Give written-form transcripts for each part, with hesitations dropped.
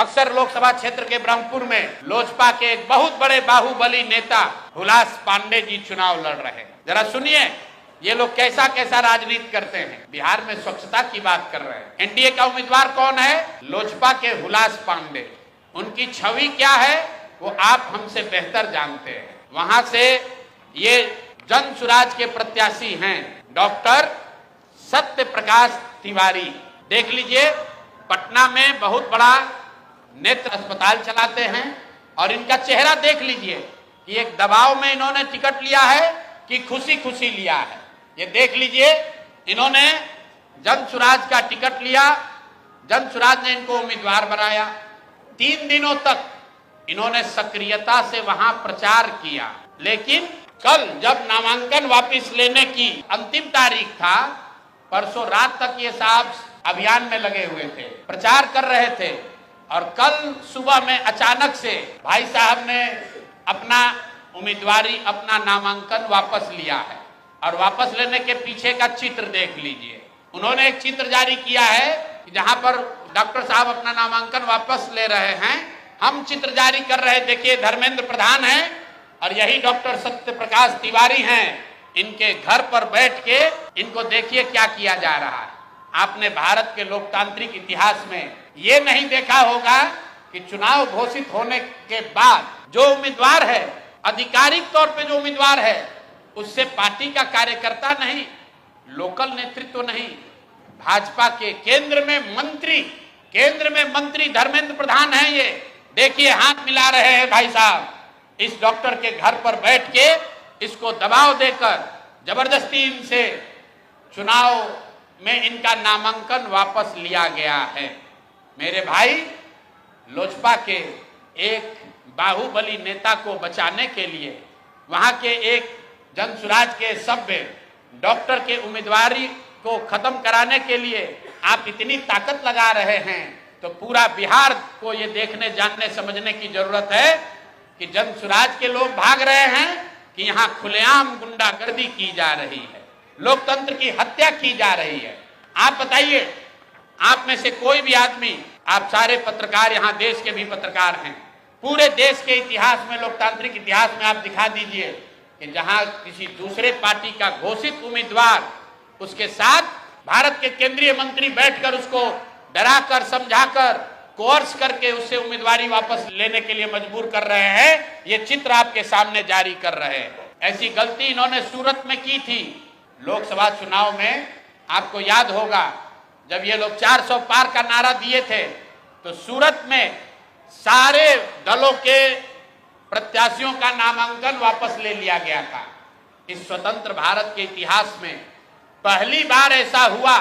बक्सर लोकसभा क्षेत्र के ब्रह्मपुर में लोजपा के एक बहुत बड़े बाहुबली नेता हुलास पांडे जी चुनाव लड़ रहे हैं। जरा सुनिए ये लोग कैसा कैसा राजनीति करते हैं। बिहार में स्वच्छता की बात कर रहे हैं। एनडीए का उम्मीदवार कौन है? लोजपा के हुलास पांडे। उनकी छवि क्या है वो आप हमसे बेहतर जानते हैं। वहां से ये जन सुराज के प्रत्याशी हैं डॉक्टर सत्य प्रकाश तिवारी। देख लीजिए पटना में बहुत बड़ा नेत्र अस्पताल चलाते हैं और इनका चेहरा देख लीजिए कि एक दबाव में इन्होंने टिकट लिया है कि खुशी खुशी लिया है। ये देख लीजिए इन्होंने जन सुराज का टिकट लिया, जन सुराज ने इनको उम्मीदवार बनाया। 3 दिनों तक इन्होंने सक्रियता से वहां प्रचार किया, लेकिन कल जब नामांकन वापस लेने की अंतिम तारीख था, परसों रात तक ये साहब अभियान में लगे हुए थे, प्रचार कर रहे थे और कल सुबह में अचानक से भाई साहब ने अपना उम्मीदवारी, अपना नामांकन वापस लिया है। और वापस लेने के पीछे का चित्र देख लीजिए। उन्होंने एक चित्र जारी किया है कि जहां पर डॉक्टर साहब अपना नामांकन वापस ले रहे हैं, हम चित्र जारी कर रहे हैं। देखिए धर्मेंद्र प्रधान हैं और यही डॉक्टर सत्य प्रकाश तिवारी हैं। इनके घर पर बैठ के इनको देखिए क्या किया जा रहा है। आपने भारत के लोकतांत्रिक इतिहास में ये नहीं देखा होगा कि चुनाव घोषित होने के बाद जो उम्मीदवार है, आधिकारिक तौर पे जो उम्मीदवार है, उससे पार्टी का कार्यकर्ता नहीं, लोकल नेतृत्व नहीं, भाजपा के केंद्र में मंत्री धर्मेंद्र प्रधान हैं। ये देखिए हाथ मिला रहे हैं भाई साहब। इस डॉक्टर के घर पर बैठ के इसको दबाव देकर जबरदस्ती इनसे चुनाव में इनका नामांकन वापस लिया गया है। मेरे भाई, लोजपा के एक बाहुबली नेता को बचाने के लिए, वहां के एक जनसुराज के सभ्य डॉक्टर के उम्मीदवारी को खत्म कराने के लिए आप इतनी ताकत लगा रहे हैं, तो पूरा बिहार को ये देखने, जानने, समझने की जरूरत है कि जनसुराज के लोग भाग रहे हैं कि यहाँ खुलेआम गुंडागर्दी की जा रही है, लोकतंत्र की हत्या की जा रही है। आप बताइए, आप में से कोई भी आदमी, आप सारे पत्रकार, यहाँ देश के भी पत्रकार हैं, पूरे देश के इतिहास में, लोकतांत्रिक इतिहास में आप दिखा दीजिए कि जहां किसी दूसरे पार्टी का घोषित उम्मीदवार, उसके साथ भारत के केंद्रीय मंत्री बैठकर उसको डराकर, समझाकर, कोर्स करके उससे उम्मीदवारी वापस लेने के लिए मजबूर कर रहे हैं। ये चित्र आपके सामने जारी कर रहे हैं। ऐसी गलती इन्होंने सूरत में की थी लोकसभा चुनाव में। आपको याद होगा जब ये लोग 400 पार का नारा दिए थे, तो सूरत में सारे दलों के प्रत्याशियों का नामांकन वापस ले लिया गया था। इस स्वतंत्र भारत के इतिहास में पहली बार ऐसा हुआ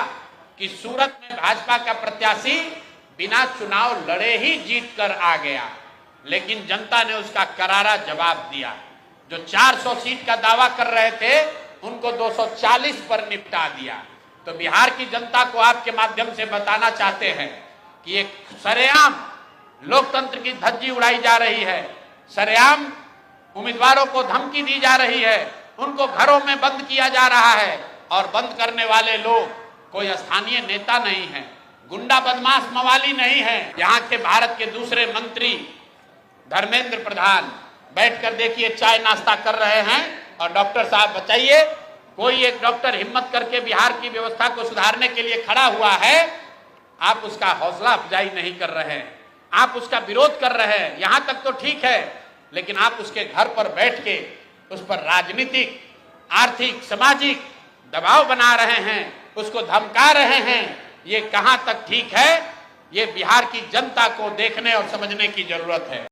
कि सूरत में भाजपा का प्रत्याशी बिना चुनाव लड़े ही जीत कर आ गया, लेकिन जनता ने उसका करारा जवाब दिया। जो 400 सीट का दावा कर रहे थे उनको 240 पर निपटा दिया। तो बिहार की जनता को आपके माध्यम से बताना चाहते हैं कि एक सरेआम लोकतंत्र की धज्जी उड़ाई जा रही है, सरेआम उम्मीदवारों को धमकी दी जा रही है, उनको घरों में बंद किया जा रहा है। और बंद करने वाले लोग कोई स्थानीय नेता नहीं है, गुंडा बदमाश मवाली नहीं है। यहाँ के भारत के दूसरे मंत्री धर्मेंद्र प्रधान बैठकर देखिए चाय नाश्ता कर रहे हैं। और डॉक्टर साहब बताइए, कोई एक डॉक्टर हिम्मत करके बिहार की व्यवस्था को सुधारने के लिए खड़ा हुआ है, आप उसका हौसला अफजाई नहीं कर रहे हैं, आप उसका विरोध कर रहे हैं। यहां तक तो ठीक है, लेकिन आप उसके घर पर बैठ के उस पर राजनीतिक, आर्थिक, सामाजिक दबाव बना रहे हैं, उसको धमका रहे हैं। ये कहां तक ठीक है? ये बिहार की जनता को देखने और समझने की जरूरत है।